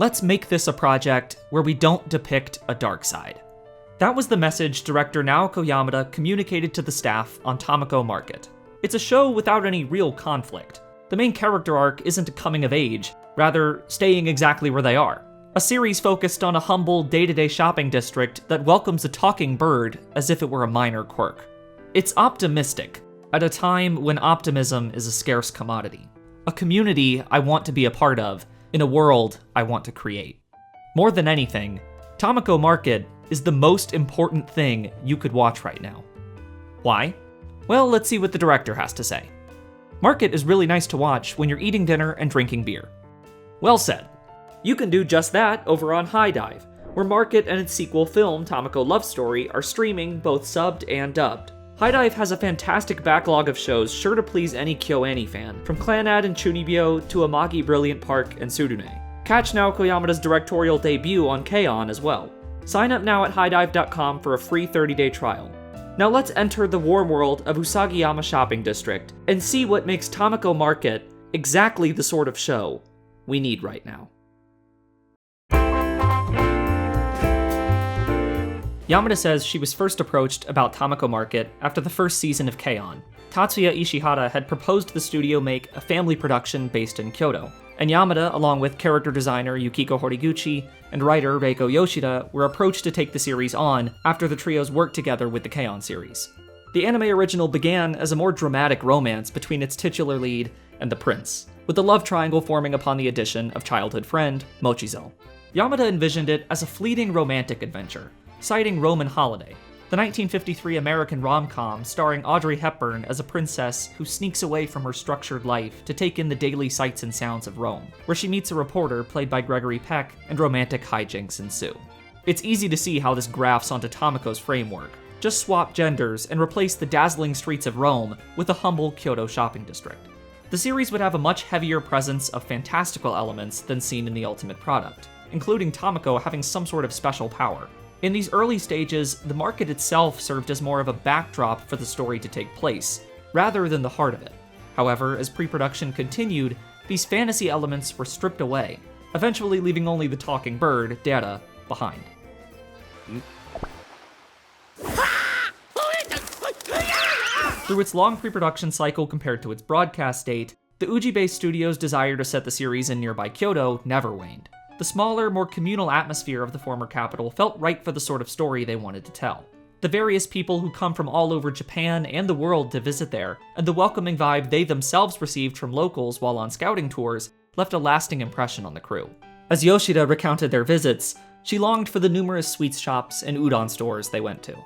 let's make this a project where we don't depict a dark side. That was the message director Naoko Yamada communicated to the staff on Tamako Market. It's a show without any real conflict. The main character arc isn't a coming of age, rather staying exactly where they are. A series focused on a humble, day-to-day shopping district that welcomes a talking bird as if it were a minor quirk. It's optimistic, at a time when optimism is a scarce commodity. A community I want to be a part of, in a world I want to create. More than anything, Tamako Market is the most important thing you could watch right now. Why? Well, let's see what the director has to say. Market is really nice to watch when you're eating dinner and drinking beer. Well said. You can do just that over on High Dive, where Market and its sequel film, Tamako Love Story, are streaming both subbed and dubbed. High Dive has a fantastic backlog of shows sure to please any KyoAni fan, from Clannad and Chunibyo to Amagi Brilliant Park and Surune. Catch Naoko Yamada's directorial debut on K-On! As well. Sign up now at highdive.com for a free 30-day trial. Now let's enter the warm world of Usagiyama Shopping District and see what makes Tamako Market exactly the sort of show we need right now. Yamada says she was first approached about Tamako Market after the first season of K-On! Tatsuya Ishihara had proposed the studio make a family production based in Kyoto, and Yamada, along with character designer Yukiko Horiguchi and writer Reiko Yoshida, were approached to take the series on after the trios worked together with the K-On! Series. The anime original began as a more dramatic romance between its titular lead and the prince, with the love triangle forming upon the addition of childhood friend Mochizo. Yamada envisioned it as a fleeting romantic adventure, citing Roman Holiday, the 1953 American rom-com starring Audrey Hepburn as a princess who sneaks away from her structured life to take in the daily sights and sounds of Rome, where she meets a reporter played by Gregory Peck and romantic hijinks ensue. It's easy to see how this grafts onto Tamako's framework. Just swap genders and replace the dazzling streets of Rome with a humble Kyoto shopping district. The series would have a much heavier presence of fantastical elements than seen in the ultimate product, including Tamako having some sort of special power. In these early stages, the market itself served as more of a backdrop for the story to take place, rather than the heart of it. However, as pre-production continued, these fantasy elements were stripped away, eventually leaving only the talking bird, Data, behind. Through its long pre-production cycle compared to its broadcast date, the Uji-based studio's desire to set the series in nearby Kyoto never waned. The smaller, more communal atmosphere of the former capital felt right for the sort of story they wanted to tell. The various people who come from all over Japan and the world to visit there, and the welcoming vibe they themselves received from locals while on scouting tours, left a lasting impression on the crew. As Yoshida recounted their visits, she longed for the numerous sweets shops and udon stores they went to.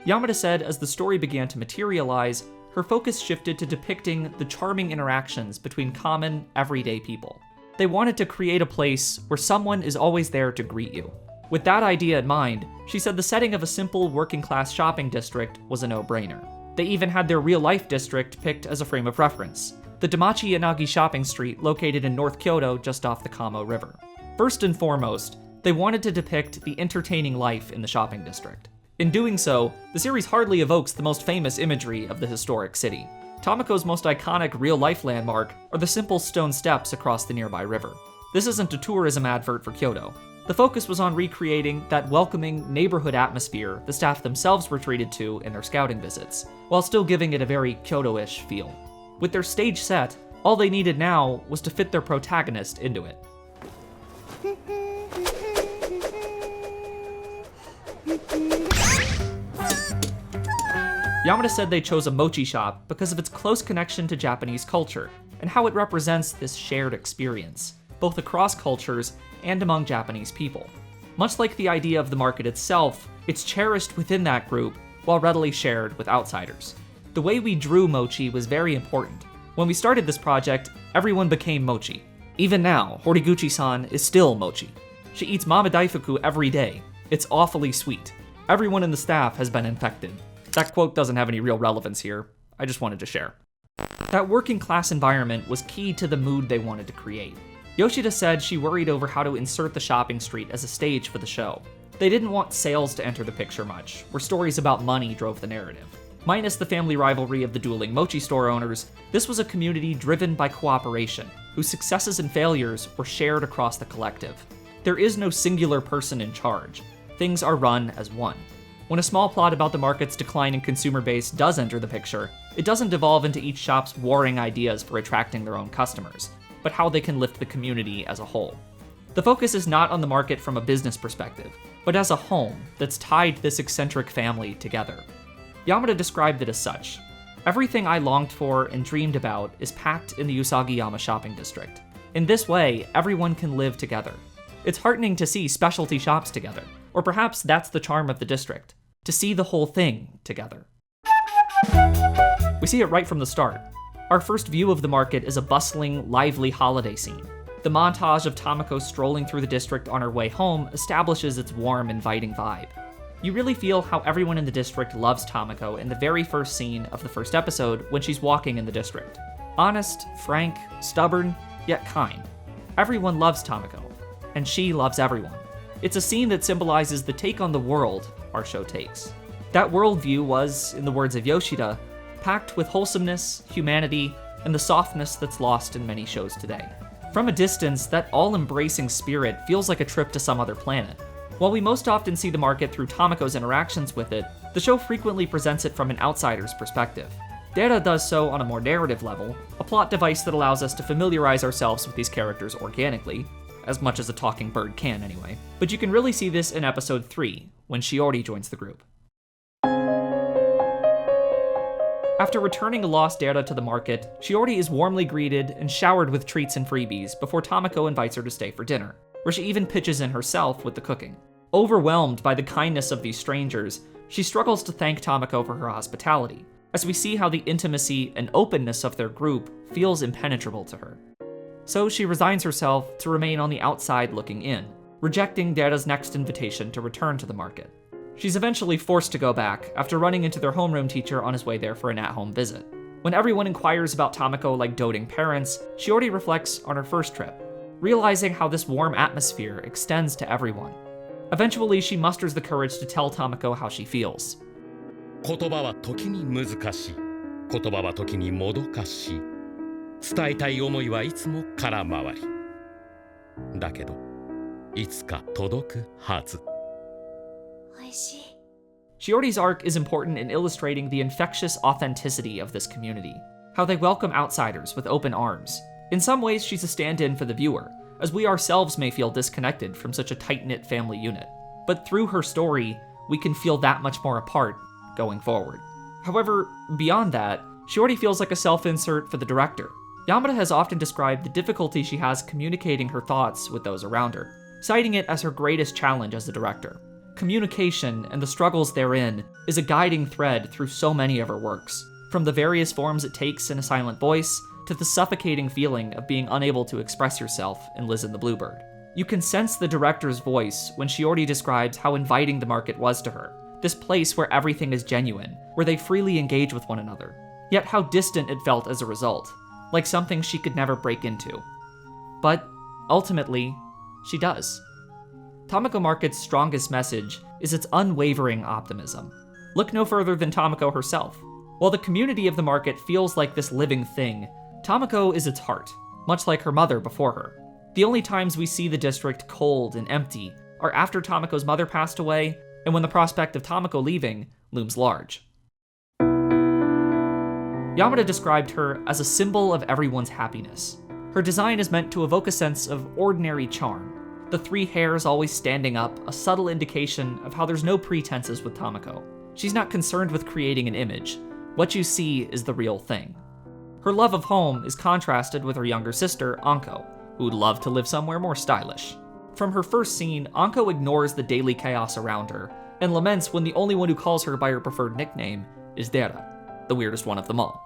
Yamada said as the story began to materialize, her focus shifted to depicting the charming interactions between common, everyday people. They wanted to create a place where someone is always there to greet you. With that idea in mind, she said the setting of a simple working-class shopping district was a no-brainer. They even had their real-life district picked as a frame of reference, the Damachi Yanagi Shopping Street located in North Kyoto just off the Kamo River. First and foremost, they wanted to depict the entertaining life in the shopping district. In doing so, the series hardly evokes the most famous imagery of the historic city. Tamako's most iconic real-life landmark are the simple stone steps across the nearby river. This isn't a tourism advert for Kyoto. The focus was on recreating that welcoming neighborhood atmosphere the staff themselves were treated to in their scouting visits, while still giving it a very Kyoto-ish feel. With their stage set, all they needed now was to fit their protagonist into it. Yamada said they chose a mochi shop because of its close connection to Japanese culture, and how it represents this shared experience, both across cultures and among Japanese people. Much like the idea of the market itself, it's cherished within that group, while readily shared with outsiders. The way we drew mochi was very important. When we started this project, everyone became mochi. Even now, Horiguchi-san is still mochi. She eats mama daifuku every day. It's awfully sweet. Everyone in the staff has been infected. That quote doesn't have any real relevance here. I just wanted to share. That working class environment was key to the mood they wanted to create. Yoshida said she worried over how to insert the shopping street as a stage for the show. They didn't want sales to enter the picture much, where stories about money drove the narrative. Minus the family rivalry of the dueling mochi store owners, this was a community driven by cooperation, whose successes and failures were shared across the collective. There is no singular person in charge. Things are run as one. When a small plot about the market's decline in consumer base does enter the picture, it doesn't devolve into each shop's warring ideas for attracting their own customers, but how they can lift the community as a whole. The focus is not on the market from a business perspective, but as a home that's tied this eccentric family together. Yamada described it as such. Everything I longed for and dreamed about is packed in the Usagiyama Shopping District. In this way, everyone can live together. It's heartening to see specialty shops together, or perhaps that's the charm of the district, to see the whole thing together. We see it right from the start. Our first view of the market is a bustling, lively holiday scene. The montage of Tamako strolling through the district on her way home establishes its warm, inviting vibe. You really feel how everyone in the district loves Tamako in the very first scene of the first episode when she's walking in the district. Honest, frank, stubborn, yet kind. Everyone loves Tamako, and she loves everyone. It's a scene that symbolizes the take on the world our show takes. That worldview was, in the words of Yoshida, packed with wholesomeness, humanity, and the softness that's lost in many shows today. From a distance, that all-embracing spirit feels like a trip to some other planet. While we most often see the market through Tamako's interactions with it, the show frequently presents it from an outsider's perspective. Dera does so on a more narrative level, a plot device that allows us to familiarize ourselves with these characters organically, as much as a talking bird can anyway. But you can really see this in episode 3, when Shiori joins the group. After returning a lost Dera to the market, Shiori is warmly greeted and showered with treats and freebies before Tamako invites her to stay for dinner, where she even pitches in herself with the cooking. Overwhelmed by the kindness of these strangers, she struggles to thank Tamako for her hospitality, as we see how the intimacy and openness of their group feels impenetrable to her. So she resigns herself to remain on the outside looking in, rejecting Dera's next invitation to return to the market. She's eventually forced to go back after running into their homeroom teacher on his way there for an at-home visit. When everyone inquires about Tamako like doting parents, Shiori reflects on her first trip, realizing how this warm atmosphere extends to everyone. Eventually, she musters the courage to tell Tamako how she feels. 言葉は時に難しい。言葉は時にもどかしい。伝えたい思いはいつも空回り。だけど、いつか届くはず。Shiori's arc is important in illustrating the infectious authenticity of this community, how they welcome outsiders with open arms. In some ways, she's a stand-in for the viewer, as we ourselves may feel disconnected from such a tight-knit family unit. But through her story, we can feel that much more apart going forward. However, beyond that, Shiori feels like a self-insert for the director. Yamada has often described the difficulty she has communicating her thoughts with those around her, citing it as her greatest challenge as a director. Communication and the struggles therein is a guiding thread through so many of her works, from the various forms it takes in A Silent Voice to the suffocating feeling of being unable to express yourself in Liz and the Bluebird. You can sense the director's voice when Shiori describes how inviting the market was to her, this place where everything is genuine, where they freely engage with one another, yet how distant it felt as a result, like something she could never break into. But, ultimately, she does. Tamako Market's strongest message is its unwavering optimism. Look no further than Tamako herself. While the community of the market feels like this living thing, Tamako is its heart, much like her mother before her. The only times we see the district cold and empty are after Tamako's mother passed away, and when the prospect of Tamako leaving looms large. Yamada described her as a symbol of everyone's happiness. Her design is meant to evoke a sense of ordinary charm. The 3 hairs always standing up, a subtle indication of how there's no pretenses with Tamako. She's not concerned with creating an image. What you see is the real thing. Her love of home is contrasted with her younger sister, Anko, who would love to live somewhere more stylish. From her first scene, Anko ignores the daily chaos around her, and laments when the only one who calls her by her preferred nickname is Dera, the weirdest one of them all.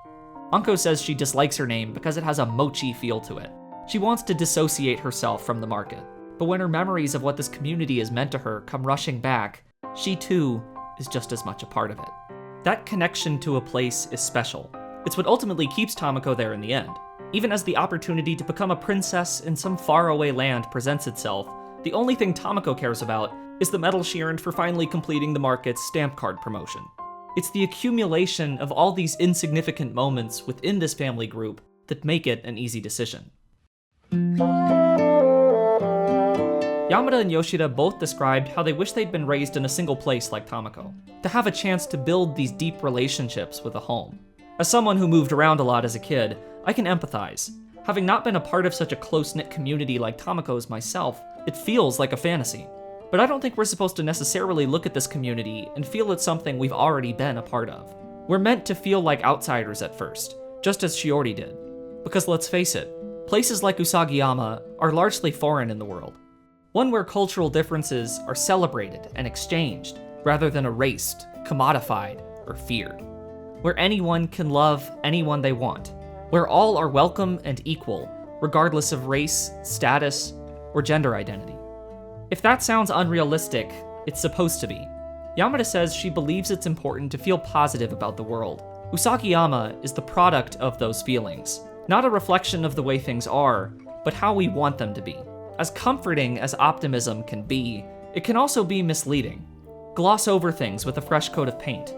Anko says she dislikes her name because it has a mochi feel to it. She wants to dissociate herself from the market, but when her memories of what this community has meant to her come rushing back, she too is just as much a part of it. That connection to a place is special. It's what ultimately keeps Tamako there in the end. Even as the opportunity to become a princess in some faraway land presents itself, the only thing Tamako cares about is the medal she earned for finally completing the market's stamp card promotion. It's the accumulation of all these insignificant moments within this family group that make it an easy decision. Yamada Yamada and Yoshida both described how they wish they'd been raised in a single place like Tamako, to have a chance to build these deep relationships with a home. As someone who moved around a lot as a kid, I can empathize. Having not been a part of such a close-knit community like Tamako's myself, it feels like a fantasy. But I don't think we're supposed to necessarily look at this community and feel it's something we've already been a part of. We're meant to feel like outsiders at first, just as Shiori did. Because let's face it, places like Usagiyama are largely foreign in the world. One where cultural differences are celebrated and exchanged, rather than erased, commodified, or feared. Where anyone can love anyone they want. Where all are welcome and equal, regardless of race, status, or gender identity. If that sounds unrealistic, it's supposed to be. Yamada says she believes it's important to feel positive about the world. Usagiyama is the product of those feelings. Not a reflection of the way things are, but how we want them to be. As comforting as optimism can be, it can also be misleading. Gloss over things with a fresh coat of paint.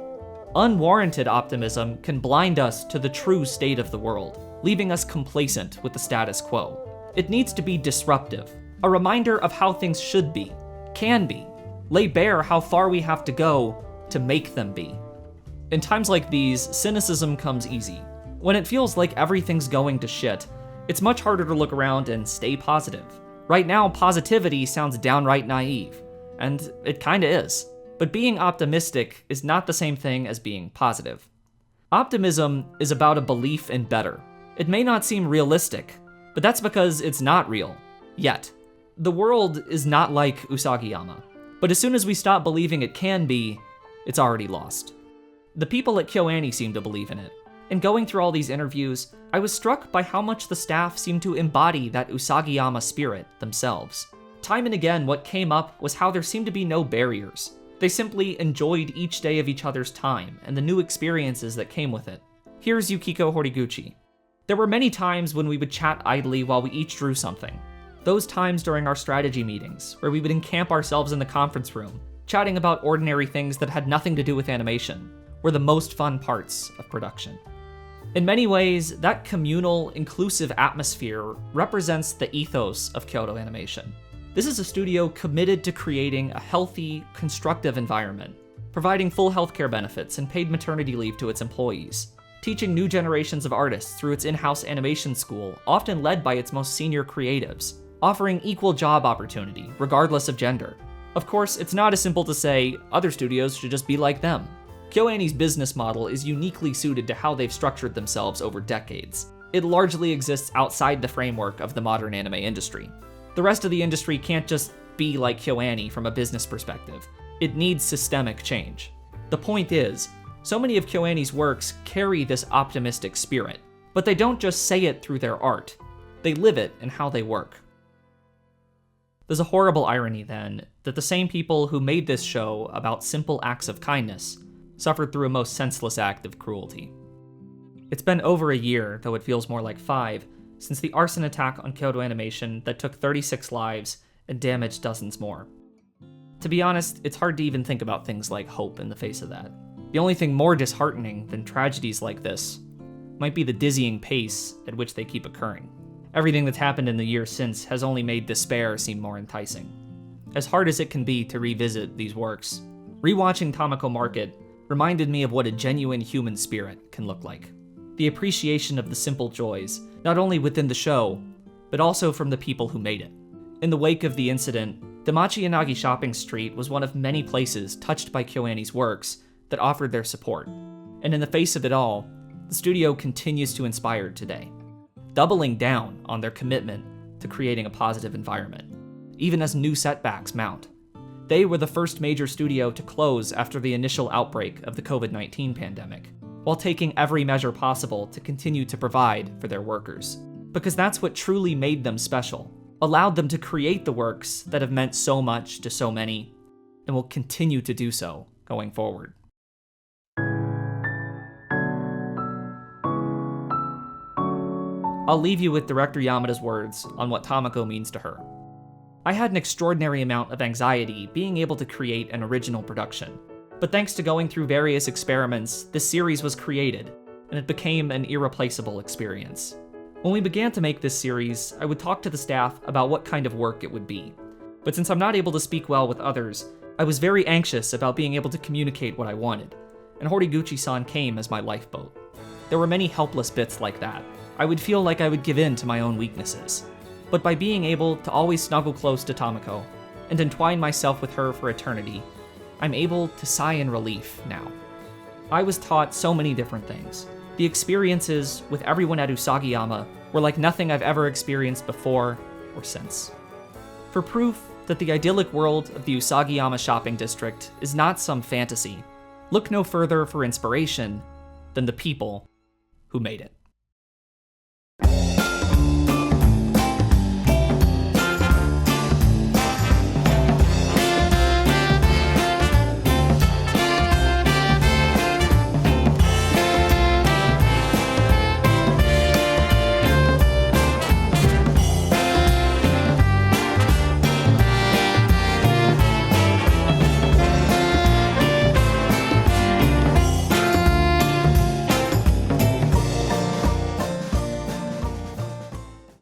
Unwarranted optimism can blind us to the true state of the world, leaving us complacent with the status quo. It needs to be disruptive, a reminder of how things should be, can be, lay bare how far we have to go to make them be. In times like these, cynicism comes easy. When it feels like everything's going to shit, it's much harder to look around and stay positive. Right now, positivity sounds downright naive, and it kinda is. But being optimistic is not the same thing as being positive. Optimism is about a belief in better. It may not seem realistic, but that's because it's not real. Yet. The world is not like Usagiyama, but as soon as we stop believing it can be, it's already lost. The people at KyoAni seem to believe in it. And going through all these interviews, I was struck by how much the staff seemed to embody that Usagiyama spirit themselves. Time and again, what came up was how there seemed to be no barriers. They simply enjoyed each day of each other's time and the new experiences that came with it. Here's Yukiko Horiguchi. There were many times when we would chat idly while we each drew something. Those times during our strategy meetings, where we would encamp ourselves in the conference room, chatting about ordinary things that had nothing to do with animation, were the most fun parts of production. In many ways, that communal, inclusive atmosphere represents the ethos of Kyoto Animation. This is a studio committed to creating a healthy, constructive environment, providing full healthcare benefits and paid maternity leave to its employees, teaching new generations of artists through its in-house animation school, often led by its most senior creatives, offering equal job opportunity, regardless of gender. Of course, it's not as simple to say, other studios should just be like them. KyoAni's business model is uniquely suited to how they've structured themselves over decades. It largely exists outside the framework of the modern anime industry. The rest of the industry can't just be like KyoAni from a business perspective. It needs systemic change. The point is, so many of KyoAni's works carry this optimistic spirit, but they don't just say it through their art. They live it in how they work. There's a horrible irony, then, that the same people who made this show about simple acts of kindness suffered through a most senseless act of cruelty. It's been over a year, though it feels more like 5, since the arson attack on Kyoto Animation that took 36 lives and damaged dozens more. To be honest, it's hard to even think about things like hope in the face of that. The only thing more disheartening than tragedies like this might be the dizzying pace at which they keep occurring. Everything that's happened in the years since has only made despair seem more enticing. As hard as it can be to revisit these works, rewatching Tamako Market reminded me of what a genuine human spirit can look like. The appreciation of the simple joys, not only within the show, but also from the people who made it. In the wake of the incident, Usagiyama Shopping Street was one of many places touched by KyoAni's works that offered their support. And in the face of it all, the studio continues to inspire today, doubling down on their commitment to creating a positive environment, even as new setbacks mount. They were the first major studio to close after the initial outbreak of the COVID-19 pandemic, while taking every measure possible to continue to provide for their workers. Because that's what truly made them special, allowed them to create the works that have meant so much to so many, and will continue to do so going forward. I'll leave you with Director Yamada's words on what Tamako means to her. I had an extraordinary amount of anxiety being able to create an original production, but thanks to going through various experiments, this series was created, and it became an irreplaceable experience. When we began to make this series, I would talk to the staff about what kind of work it would be. But since I'm not able to speak well with others, I was very anxious about being able to communicate what I wanted, and Horiguchi-san came as my lifeboat. There were many helpless bits like that. I would feel like I would give in to my own weaknesses. But by being able to always snuggle close to Tamako, and entwine myself with her for eternity, I'm able to sigh in relief now. I was taught so many different things. The experiences with everyone at Usagiyama were like nothing I've ever experienced before or since. For proof that the idyllic world of the Usagiyama Shopping District is not some fantasy, look no further for inspiration than the people who made it.